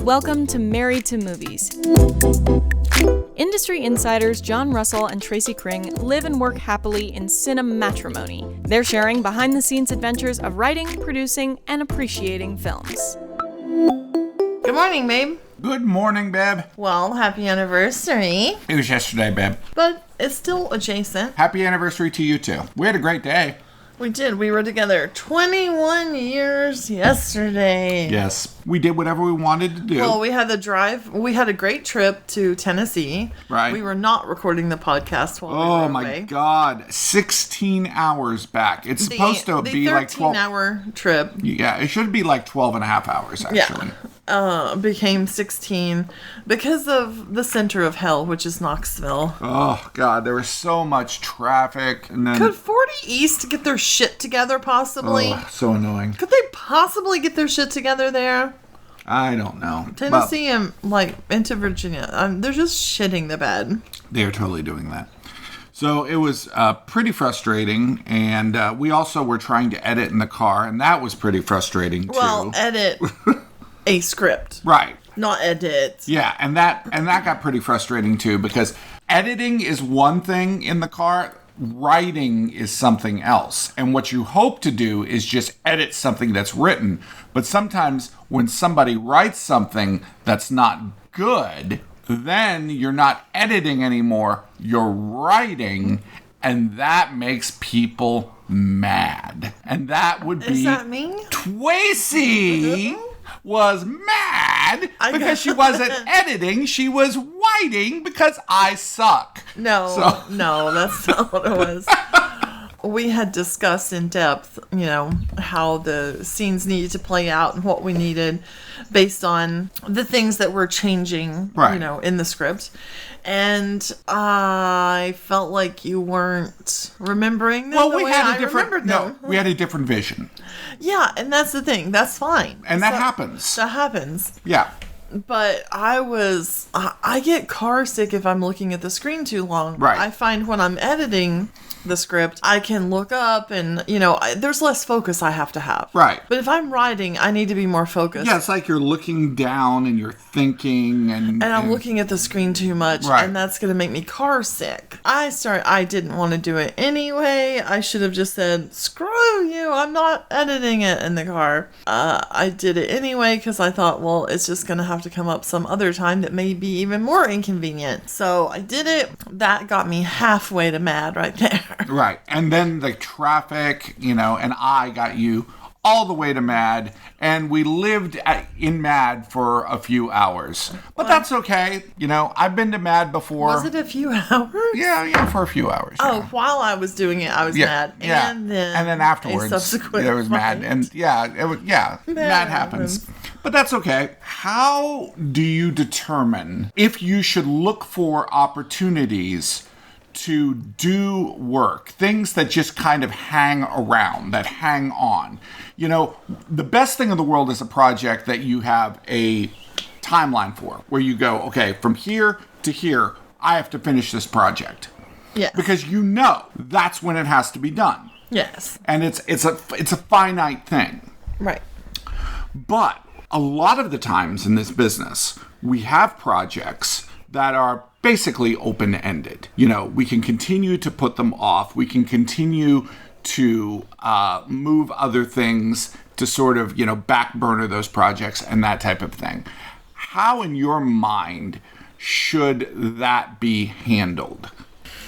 Welcome to Married to Movies. Industry insiders John Russell and Tracy Kring live and work happily in cinematrimony. They're sharing behind-the-scenes adventures of writing, producing, and appreciating films. Good morning, babe. Good morning, babe. Well, happy anniversary. It was yesterday, babe. But it's still adjacent. Happy anniversary to you, too. We had a great day. We did. We were together 21 years yesterday. Yes. We did whatever we wanted to do. Well, we had the drive. We had a great trip to Tennessee. Right. We were not recording the podcast while we were away. Oh, my God. 16 hours back. It's supposed to be like 12. The 13-hour trip. Yeah, it should be like 12 and a half hours, actually. Yeah. Became 16 because of the center of hell, which is Knoxville. Oh, God. There was so much traffic. And then... Could 40 East get their shit together, possibly? Oh, so annoying. Could they possibly get their shit together there? I don't know. Tennessee and, into Virginia, they're just shitting the bed. They're totally doing that. So it was pretty frustrating, and we also were trying to edit in the car, and that was pretty frustrating, too. Well, edit a script. Right. Not edit. Yeah, and that got pretty frustrating, too, because editing is one thing in the car, writing is something else. And what you hope to do is just edit something that's written. But sometimes when somebody writes something that's not good, then you're not editing anymore, you're writing, and that makes people mad. And that would be... Is that me? Tracy was mad because she wasn't editing, she was writing because I suck. No, that's not what it was. We had discussed in depth, how the scenes needed to play out and what we needed based on the things that were changing, right. In the script. And I felt like you weren't remembering them well, the we way had I remembered them. No, we had a different vision. Yeah, and that's the thing. That's fine. And that happens. That happens. Yeah. But I get car sick if I'm looking at the screen too long. Right. I find when I'm editing the script, I can look up and, there's less focus I have to have. Right. But if I'm writing, I need to be more focused. Yeah, it's like you're looking down and you're thinking and I'm looking at the screen too much, right. And that's going to make me car sick. I didn't want to do it anyway. I should have just said, screw you, I'm not editing it in the car. I did it anyway because I thought, well, it's just going to have to come up some other time that may be even more inconvenient. So I did it. That got me halfway to mad right there. Right. And then the traffic, and I got you all the way to mad, and we lived in mad for a few hours. But that's okay. I've been to mad before. Was it a few hours? Yeah, for a few hours. Oh, yeah. while I was doing it, I was mad. Yeah. And then afterwards, there was mad. And mad happens. But that's okay. How do you determine if you should look for opportunities to do work, things that just kind of hang around, that hang on? The best thing in the world is a project that you have a timeline for, where you go, okay, from here to here, I have to finish this project. Yes. Because that's when it has to be done. Yes. And it's a finite thing. Right. But a lot of the times in this business, we have projects that are basically open-ended. We can continue to put them off. We can continue to move other things to sort of, back burner those projects and that type of thing. How, in your mind, should that be handled?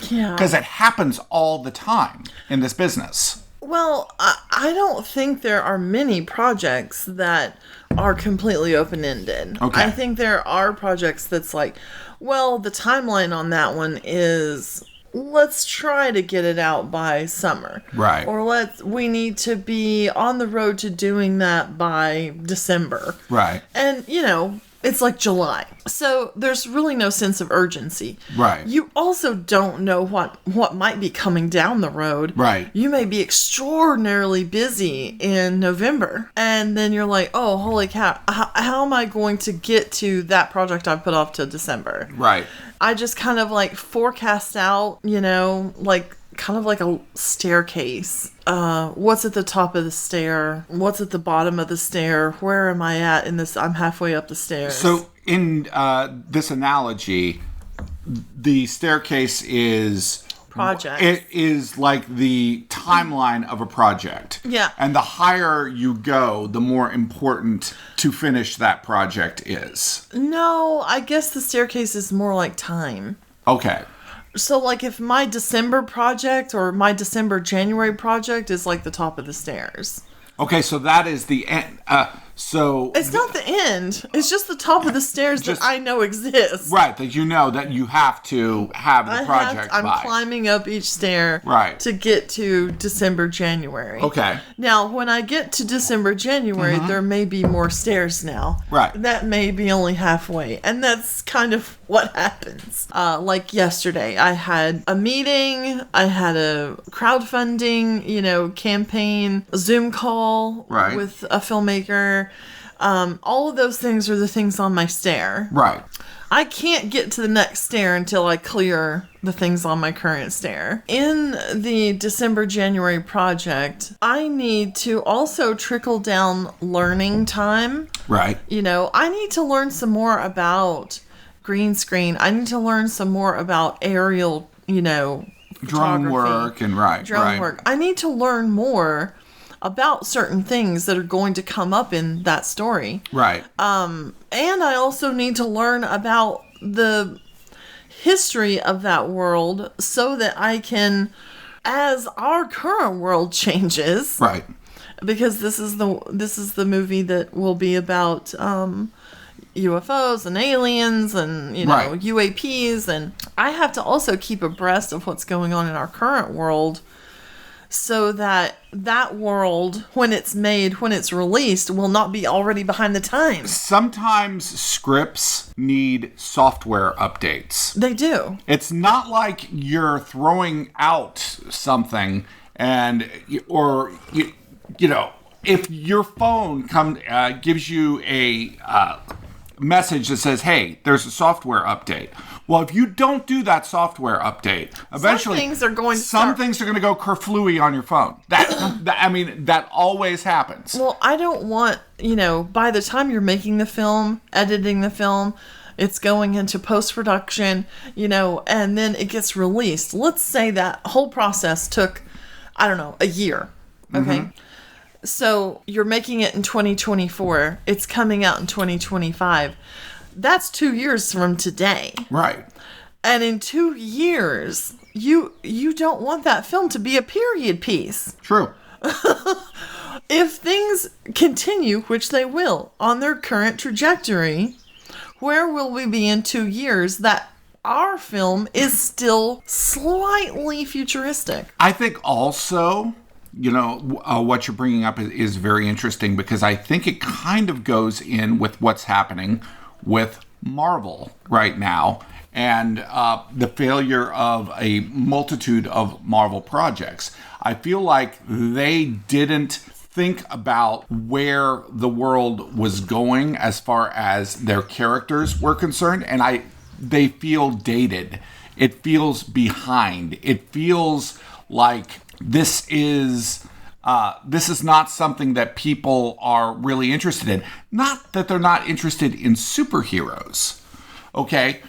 Yeah. Because it happens all the time in this business. Well, I don't think there are many projects that are completely open-ended. Okay. I think there are projects that's like, well, the timeline on that one is, let's try to get it out by summer. Right. Or we need to be on the road to doing that by December. Right. And, it's like July. So there's really no sense of urgency. Right. You also don't know what might be coming down the road. Right. You may be extraordinarily busy in November. And then you're like, oh, holy cow. How am I going to get to that project I put off to December? Right. I just kind of forecast out, kind of like a staircase. What's at the top of the stair? What's at the bottom of the stair? Where am I at in this? I'm halfway up the stairs. So in this analogy, the staircase is project. It is like the timeline of a project. Yeah. And the higher you go, the more important to finish that project is. No, I guess the staircase is more like time. Okay. So, like, if my December project or my December-January project is like the top of the stairs. Okay, so that is the end. It's not the end. It's just the top of the stairs that I know exists. Right, that you know that you have to have the project I'm climbing up each stair to get to December, January. Okay. Now, when I get to December, January, there may be more stairs now. Right. That may be only halfway. And that's kind of what happens. Like yesterday, I had a meeting, I had a crowdfunding, campaign, a Zoom call with a filmmaker. All of those things are the things on my stair. Right. I can't get to the next stair until I clear the things on my current stair. In the December-January project, I need to also trickle down learning time. Right. I need to learn some more about green screen. I need to learn some more about aerial, drone work and drone work. I need to learn more about certain things that are going to come up in that story. Right. And I also need to learn about the history of that world so that I can, as our current world changes. Right. Because this is the movie that will be about UFOs and aliens and UAPs, and I have to also keep abreast of what's going on in our current world so that world, when it's made, when it's released, will not be already behind the times. Sometimes scripts need software updates. They do. It's not like you're throwing out something if your phone gives you a message that says, hey, there's a software update. Well, if you don't do that software update, eventually some things are going to go kerflooey on your phone. That always happens. Well, I don't want, by the time you're making the film, editing the film, it's going into post-production, and then it gets released. Let's say that whole process took, a year. Okay. Mm-hmm. So you're making it in 2024. It's coming out in 2025. That's 2 years from today. Right. And in 2 years, you don't want that film to be a period piece. True. If things continue, which they will, on their current trajectory, where will we be in 2 years that our film is still slightly futuristic? I think also, what you're bringing up is very interesting because I think it kind of goes in with what's happening with Marvel right now and the failure of a multitude of Marvel projects. I feel like they didn't think about where the world was going as far as their characters were concerned, and they feel dated. It feels behind. It feels like this is not something that people are really interested in. Not that they're not interested in superheroes. Okay?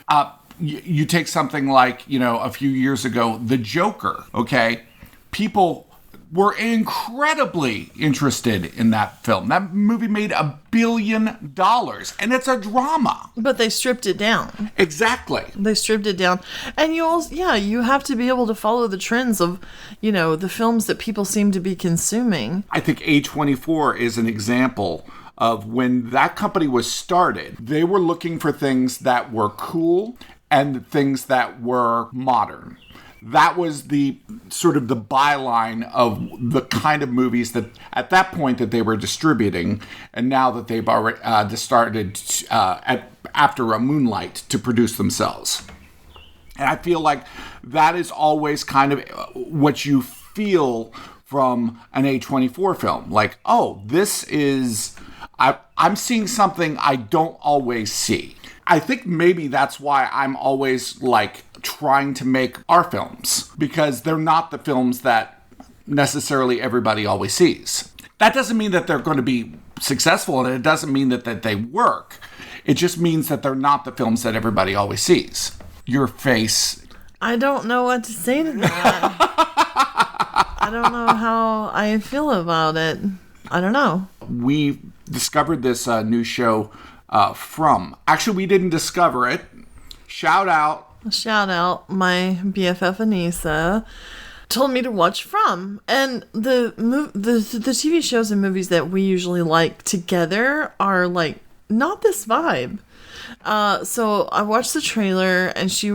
You take something like, a few years ago, The Joker. Okay? People were incredibly interested in that film. That movie made $1 billion, and it's a drama. But they stripped it down. Exactly. They stripped it down. And you have to be able to follow the trends of, the films that people seem to be consuming. I think A24 is an example of when that company was started. They were looking for things that were cool and things that were modern. That was the sort of the byline of the kind of movies that at that point that they were distributing, and now that they've already started after a Moonlight to produce themselves. And I feel like that is always kind of what you feel from an A24 film. Like, oh, this is, I'm seeing something I don't always see. I think maybe that's why I'm always like trying to make our films, because they're not the films that necessarily everybody always sees. That doesn't mean that they're going to be successful, and it doesn't mean that they work. It just means that they're not the films that everybody always sees. Your face. I don't know what to say to that. I don't know how I feel about it. I don't know. We discovered this new show from. Actually, we didn't discover it. Shout out. My BFF Anissa told me to watch From. And the TV shows and movies that we usually like together are like not this vibe. So I watched the trailer and she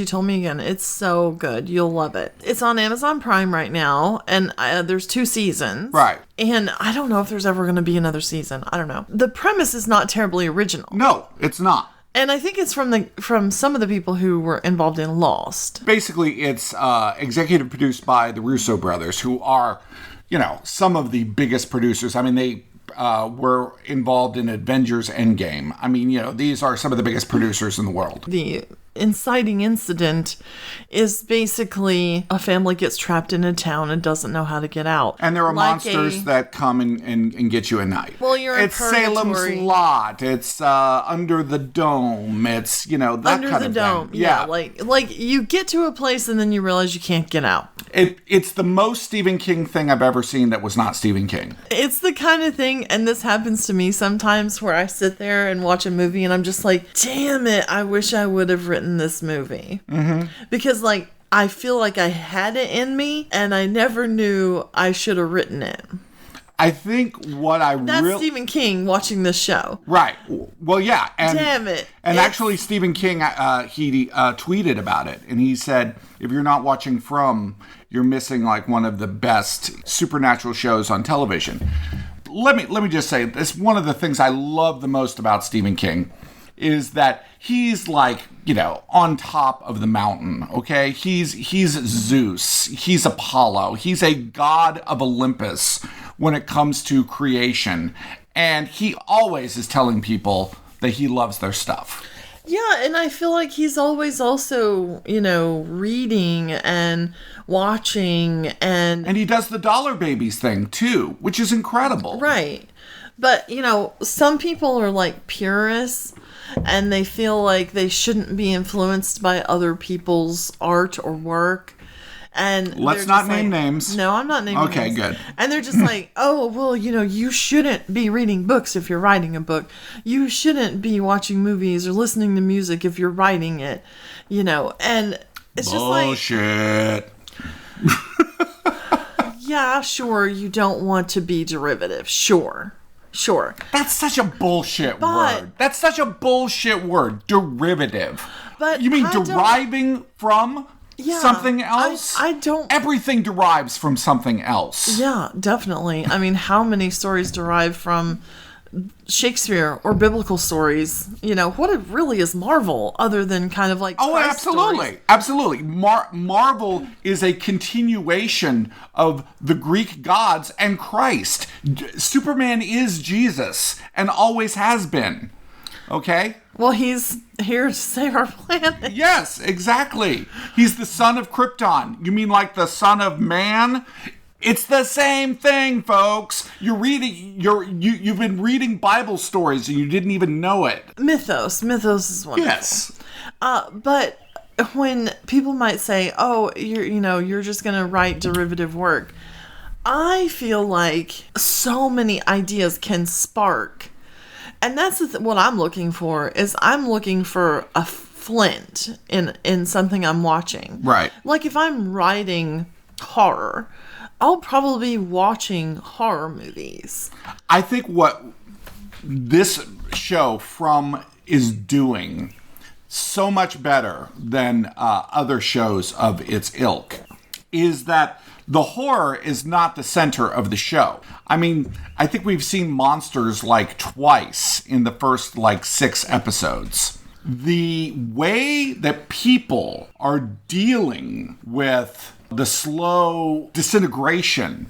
told me again, it's so good. You'll love it. It's on Amazon Prime right now, and there's 2 seasons. Right. And I don't know if there's ever going to be another season. I don't know. The premise is not terribly original. No, it's not. And I think it's from some of the people who were involved in Lost. Basically, it's executive produced by the Russo brothers, who are, some of the biggest producers. I mean, they were involved in Avengers Endgame. I mean, these are some of the biggest producers in the world. The inciting incident is basically a family gets trapped in a town and doesn't know how to get out. And there are monsters that come and get you at night. Well, you're in purgatory. Salem's Lot. It's Under the Dome. It's, that Under kind the of dome. thing. Yeah. Like you get to a place and then you realize you can't get out. It's the most Stephen King thing I've ever seen that was not Stephen King. It's the kind of thing, and this happens to me sometimes, where I sit there and watch a movie and I'm just like, damn it, I wish I would have written this movie. Mm-hmm. Because I feel like I had it in me and I never knew I should have written it. I think That's Stephen King watching this show. Right. Well, yeah. And, damn it. And actually, Stephen King, he tweeted about it. And he said, if you're not watching From, you're missing one of the best supernatural shows on television. Let me just say, this one of the things I love the most about Stephen King is that he's on top of the mountain, okay? He's Zeus. He's Apollo. He's a god of Olympus when it comes to creation. And he always is telling people that he loves their stuff. Yeah, and I feel like he's always also, reading and watching and he does the Dollar Babies thing, too, which is incredible. Right. But, some people are purists, and they feel like they shouldn't be influenced by other people's art or work. And let's not name names. No, I'm not naming names. Okay, good. And they're just like, oh, well, you shouldn't be reading books if you're writing a book. You shouldn't be watching movies or listening to music if you're writing it. And it's bullshit. Yeah, sure, you don't want to be derivative. Sure. That's such a bullshit word. That's such a bullshit word. Derivative. But you mean deriving from something else? I don't. Everything derives from something else. Yeah, definitely. I mean, how many stories derive from Shakespeare or biblical stories? What it really is Marvel, other than kind of oh, Christ absolutely, stories. Absolutely. Marvel is a continuation of the Greek gods and Christ. Superman is Jesus and always has been. Okay. Well, he's here to save our planet. Yes, exactly. He's the son of Krypton. You mean like the son of man? It's the same thing, folks. You've been reading Bible stories and you didn't even know it. Mythos is wonderful. Yes. But when people might say, "Oh, you're just going to write derivative work," I feel like so many ideas can spark. And that's what I'm looking for, is I'm looking for a flint in something I'm watching. Right. Like if I'm writing horror, I'll probably be watching horror movies. I think what this show From is doing so much better than other shows of its ilk is that the horror is not the center of the show. I mean, I think we've seen monsters twice in the first 6 episodes. The way that people are dealing with the slow disintegration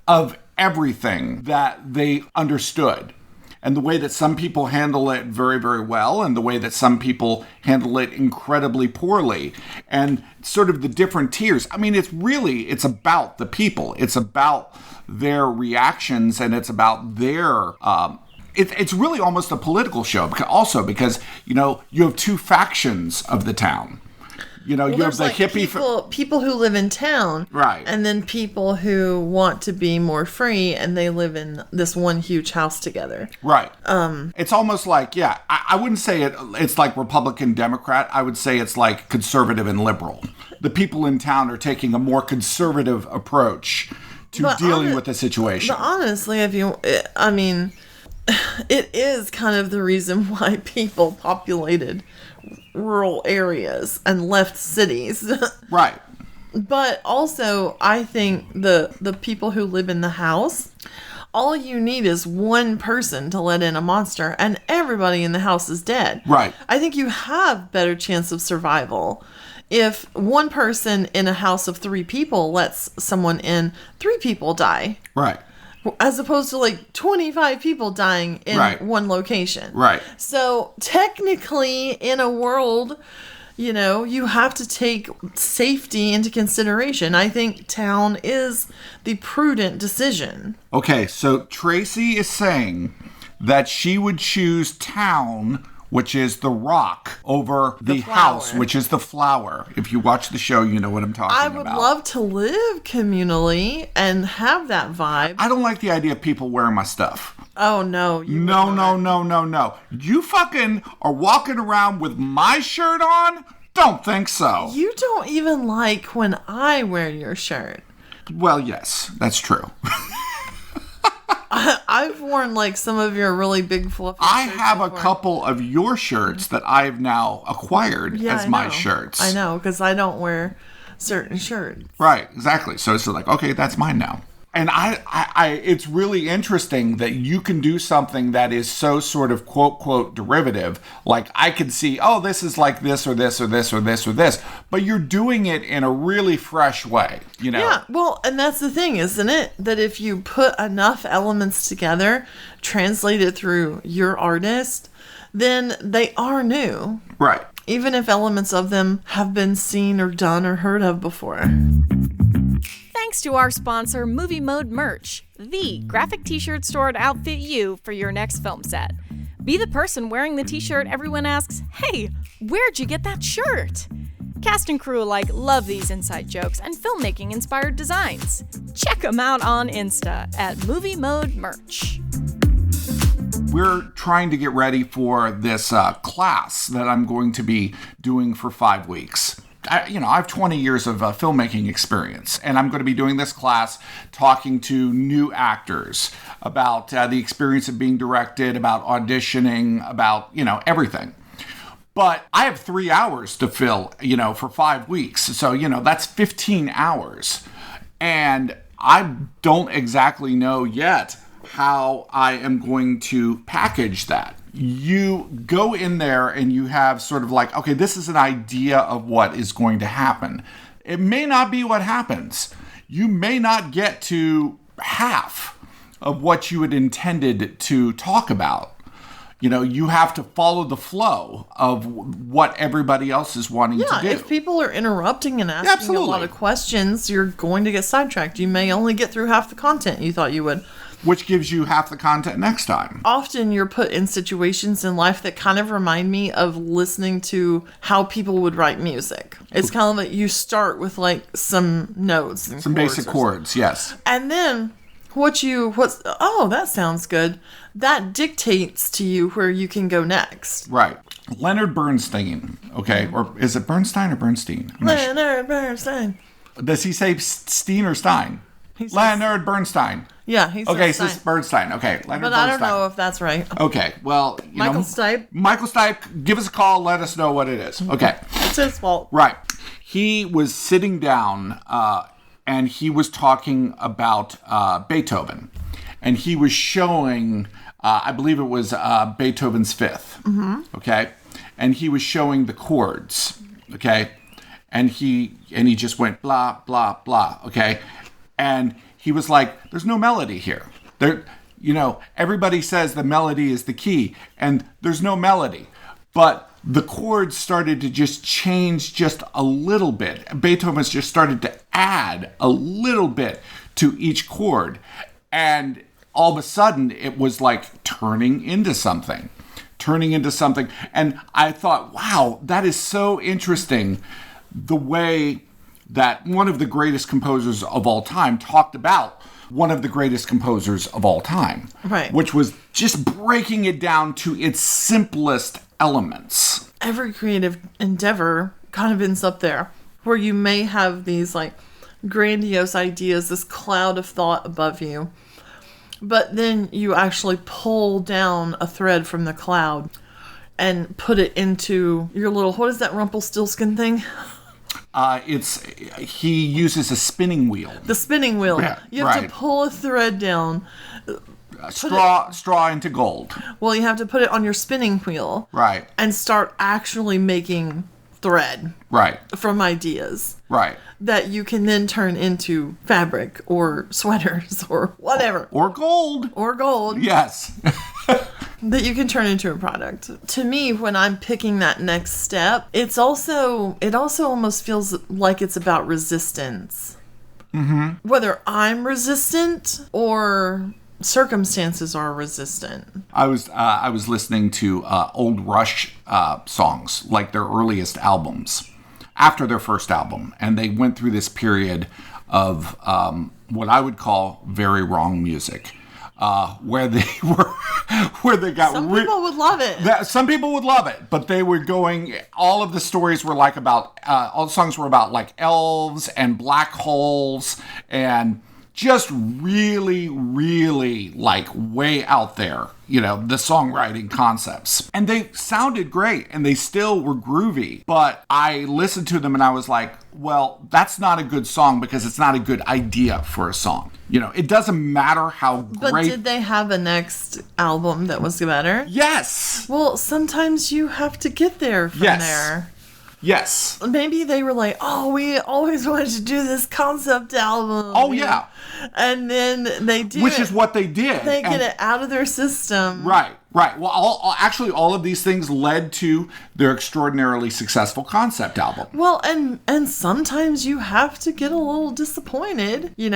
of everything that they understood and the way that some people handle it very, very well, and the way that some people handle it incredibly poorly, and sort of the different tiers. I mean, it's about the people. It's about their reactions, and it's about their... It's really almost a political show, because you have two factions of the town. You have the hippie... people who live in town. Right. And then people who want to be more free, and they live in this one huge house together. Right. It's almost like, I wouldn't say it's like Republican, Democrat. I would say it's like conservative and liberal. The people in town are taking a more conservative approach to dealing with the situation. But honestly, it is kind of the reason why people populated rural areas and left cities. Right. But also, I think the people who live in the house, all you need is one person to let in a monster, and everybody in the house is dead. Right. I think you have better chance of survival if one person in a house of 3 people lets someone in, 3 people die. Right. As opposed to like 25 people dying in one location. Right. So technically, in a world, you have to take safety into consideration. I think town is the prudent decision. Okay, so Tracy is saying that she would choose town, which is the rock, over the house, which is the flower. If you watch the show, you know what I'm talking about. I would love to live communally and have that vibe. I don't like the idea of people wearing my stuff. Oh, no. No. You fucking are walking around with my shirt on? Don't think so. You don't even like when I wear your shirt. Well, yes, that's true. I've worn like some of your really big fluffy I shirts have before. a couple of your shirts that I've now acquired as my shirts. I know, because I don't wear certain shirts. Right, exactly. So it's like, okay, that's mine now. And it's really interesting that you can do something that is so sort of quote, quote, derivative. Like I can see, this is like this or this or this or this or this. But you're doing it in a really fresh way, Yeah, well, and that's the thing, isn't it? That if you put enough elements together, translate it through your artist, then they are new. Right. Even if elements of them have been seen or done or heard of before. Thanks to our sponsor, Movie Mode Merch, the graphic t-shirt store to outfit you for your next film set. Be the person wearing the t-shirt everyone asks, "Hey, where'd you get that shirt?" Cast and crew alike love these inside jokes and filmmaking-inspired designs. Check them out on Insta at Movie Mode Merch. We're trying to get ready for this class that I'm going to be doing for 5 weeks. I have 20 years of filmmaking experience, and I'm going to be doing this class talking to new actors about the experience of being directed, about auditioning, about, everything. But I have 3 hours to fill, for 5 weeks. So, that's 15 hours. And I don't exactly know yet how I am going to package that. You go in there and you have sort of like, okay, this is an idea of what is going to happen. It may not be what happens. You may not get to half of what you had intended to talk about. You have to follow the flow of what everybody else is wanting to do. If people are interrupting and asking a lot of questions, you're going to get sidetracked. You may only get through half the content you thought you would. Which gives you half the content next time. Often you're put in situations in life that kind of remind me of listening to how people would write music. It's kind of like you start with like some notes and some basic chords, yes. And then that sounds good. That dictates to you where you can go next. Right. Leonard Bernstein, okay, or is it Bernstein or Bernstein? Leonard Bernstein. Does he say Steen or Stein? Leonard Bernstein. Yeah, he says okay, so it's Bernstein. Okay, Leonard Bernstein. But I don't know if that's right. Okay, well, Michael Stipe. Michael Stipe, give us a call. Let us know what it is. Okay. It's his fault. Right. He was sitting down and he was talking about Beethoven. And he was showing, I believe it was Beethoven's Fifth. Mm-hmm. Okay. And he was showing the chords. Okay. And he just went blah, blah, blah. Okay. And he was like, there's no melody here. everybody says the melody is the key, and there's no melody. But the chords started to just change just a little bit. Beethoven's just started to add a little bit to each chord. And all of a sudden, it was like turning into something. And I thought, wow, that is so interesting. The way that one of the greatest composers of all time talked about one of the greatest composers of all time. Right. Which was just breaking it down to its simplest elements. Every creative endeavor kind of ends up there, where you may have these like grandiose ideas, this cloud of thought above you, but then you actually pull down a thread from the cloud and put it into your little, what is that Rumpelstiltskin thing? He uses a spinning wheel. The spinning wheel. Yeah, you have right. to pull a thread down. Straw into gold. Well, you have to put it on your spinning wheel. Right. And start actually making thread. Right. From ideas. Right. That you can then turn into fabric or sweaters or whatever. Or gold. Or gold. Yes. That you can turn into a product. To me, when I'm picking that next step, it also almost feels like it's about resistance. Mm-hmm. Whether I'm resistant or circumstances are resistant. I was listening to old Rush songs, like their earliest albums, after their first album, and they went through this period of what I would call very wrong music. Where they got some people would love it. Some people would love it, but they were going. All of the stories were like about. All the songs were about like elves and black holes and just really, really like way out there. The songwriting concepts, and they sounded great, and they still were groovy. But I listened to them, and I was like, well, that's not a good song because it's not a good idea for a song. It doesn't matter how great. But did they have a next album that was better? Yes. Well, sometimes you have to get there from there. Yes. Maybe they were like, oh, we always wanted to do this concept album. Oh, yeah. And then they do Which is what they did. They get it out of their system. Right. Well, all of these things led to their extraordinarily successful concept album. Well, and sometimes you have to get a little disappointed, and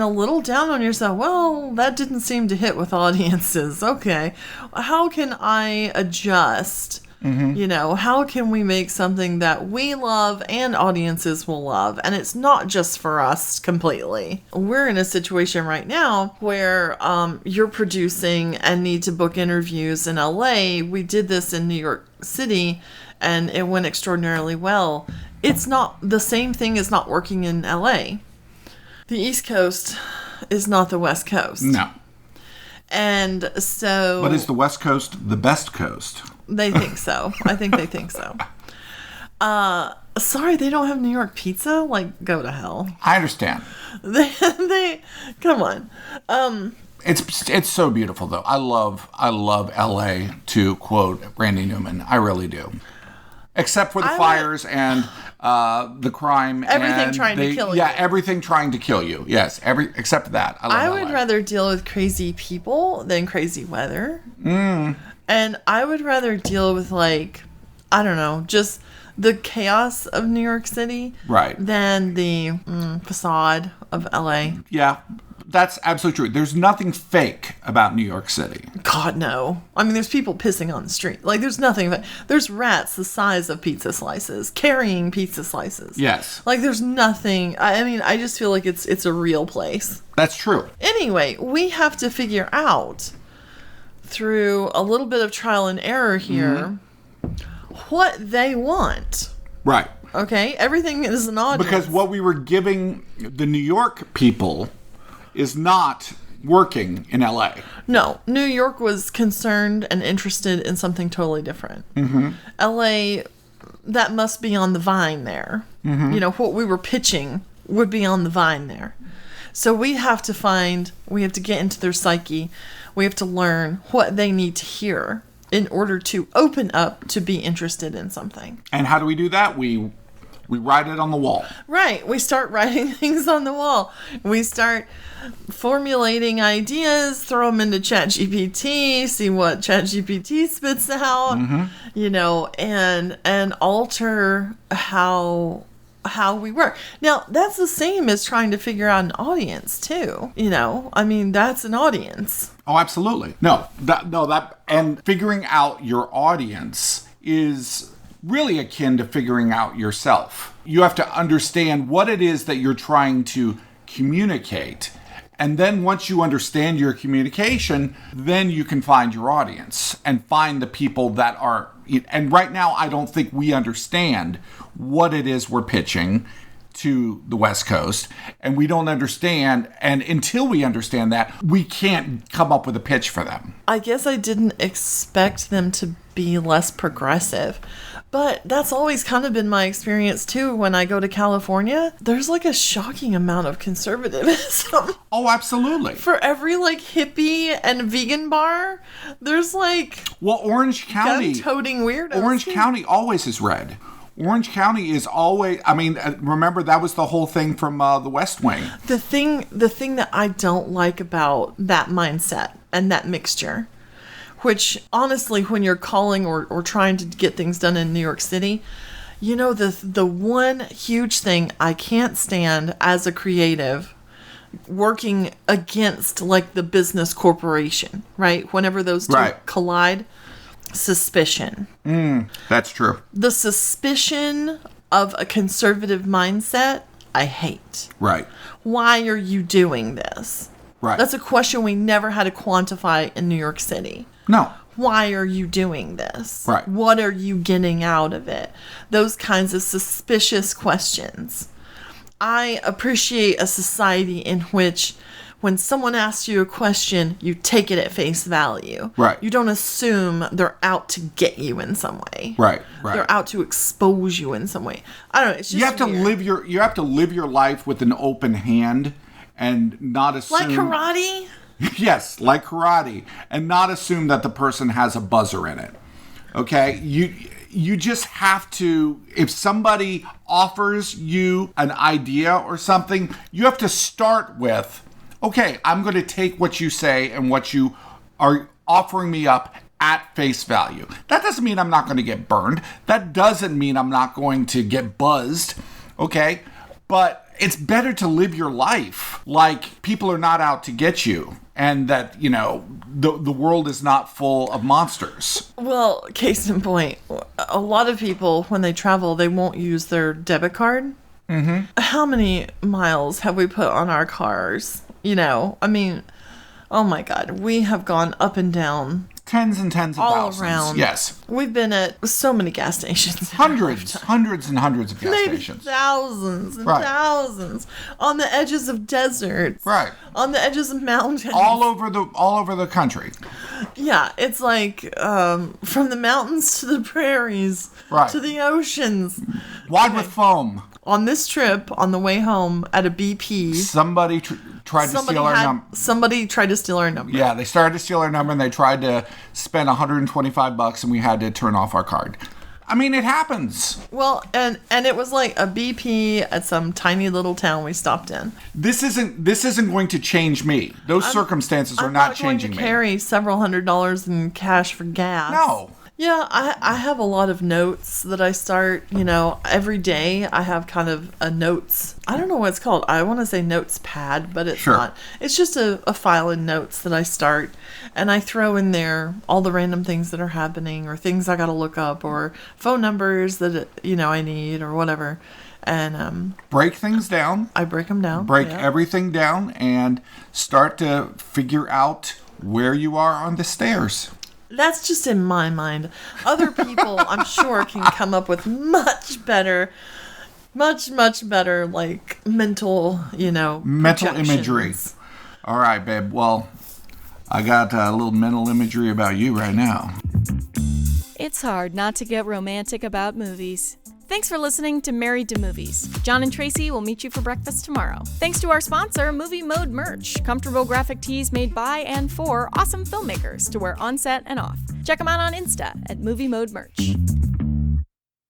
a little down on yourself. Well, that didn't seem to hit with audiences. Okay. How can I adjust? Mm-hmm. How can we make something that we love and audiences will love? And it's not just for us completely. We're in a situation right now where you're producing and need to book interviews in LA. We did this in New York City and it went extraordinarily well. It's not the same thing as not working in LA. The East Coast is not the West Coast. No. And so... But is the West Coast the best coast? They think so. I think they think so. Sorry, they don't have New York pizza? Like, go to hell. I understand. They come on. It's so beautiful though. I love LA, to quote Randy Newman. I really do. Except for the fires and the crime. Everything trying to kill you. Yeah, everything trying to kill you. Yes, except that. I would rather deal with crazy people than crazy weather. And I would rather deal with, like, I don't know, just the chaos of New York City. Right. Than the facade of LA. Yeah, that's absolutely true. There's nothing fake about New York City. God, no. I mean, there's people pissing on the street. Like, there's nothing. There's rats the size of pizza slices, carrying pizza slices. Yes. Like, there's nothing. I mean, I just feel like it's a real place. That's true. Anyway, we have to figure out, through a little bit of trial and error here, what they want. Right. Okay? Everything is an audience. Because what we were giving the New York people is not working in LA. No. New York was concerned and interested in something totally different. Mm-hmm. LA, that must be on the vine there. Mm-hmm. What we were pitching would be on the vine there. So we have to get into their psyche. We have to learn what they need to hear in order to open up to be interested in something. And how do we do that? We We write it on the wall. Right. We start writing things on the wall. We start formulating ideas, throw them into ChatGPT, see what ChatGPT spits out, and alter how we work. Now, that's the same as trying to figure out an audience too. That's an audience. Oh, absolutely. And figuring out your audience is really akin to figuring out yourself. You have to understand what it is that you're trying to communicate. And then once you understand your communication, then you can find your audience and find the people that are. And right now, I don't think we understand what it is we're pitching to the West Coast. And we don't understand. And until we understand that, we can't come up with a pitch for them. I guess I didn't expect them to be less progressive. But that's always kind of been my experience, too, when I go to California. There's like a shocking amount of conservatism. Oh, absolutely. For every like hippie and vegan bar, there's like... Well, Orange County... gun-toting weirdos. Orange County always is red. Orange County is always... I mean, remember, that was the whole thing from The West Wing. The thing that I don't like about that mindset and that mixture... Which, honestly, when you're calling or trying to get things done in New York City, the one huge thing I can't stand as a creative working against, like, the business corporation, right? Whenever those two collide, suspicion. That's true. The suspicion of a conservative mindset, I hate. Right. Why are you doing this? Right. That's a question we never had to quantify in New York City. No. Why are you doing this? Right. What are you getting out of it? Those kinds of suspicious questions. I appreciate a society in which when someone asks you a question, you take it at face value. Right. You don't assume they're out to get you in some way. Right. They're out to expose you in some way. I don't know. It's just you have to live your life with an open hand and not assume... Like karate? Yes, like karate. And not assume that the person has a buzzer in it. Okay? You just have to... If somebody offers you an idea or something, you have to start with, okay, I'm going to take what you say and what you are offering me up at face value. That doesn't mean I'm not going to get burned. That doesn't mean I'm not going to get buzzed. Okay? But it's better to live your life like people are not out to get you and that, the world is not full of monsters. Well, case in point, a lot of people, when they travel, they won't use their debit card. Mm-hmm. How many miles have we put on our cars? Oh my God, we have gone up and down. Tens and tens of all thousands. Around. Yes. We've been at so many gas stations. Hundreds and hundreds of gas stations. Thousands and thousands. On the edges of deserts. Right. On the edges of mountains. All over the country. Yeah, it's like from the mountains to the prairies. Right. To the oceans. Wide with foam. On this trip, on the way home at a BP, somebody tried to steal our number. Somebody tried to steal our number. Yeah, they started to steal our number and they tried to spend $125 and we had to turn off our card. I mean, it happens. Well, and it was like a BP at some tiny little town we stopped in. This isn't going to change me. Those circumstances are not changing me. I'm not going to carry several $100s in cash for gas. No. Yeah, I have a lot of notes that I start, every day I have kind of a notes. I don't know what it's called. I want to say notes pad, but it's not. It's just a file in notes that I start, and I throw in there all the random things that are happening or things I got to look up or phone numbers that, I need or whatever. And break things down. I break them down. Break everything down and start to figure out where you are on the stairs. That's just in my mind. Other people, I'm sure, can come up with much better, like mental, mental imagery. All right, babe. Well, I got a little mental imagery about you right now. It's hard not to get romantic about movies. Thanks for listening to Married to Movies. Jon and Tracy will meet you for breakfast tomorrow. Thanks to our sponsor, Movie Mode Merch, comfortable graphic tees made by and for awesome filmmakers to wear on set and off. Check them out on Insta at Movie Mode Merch.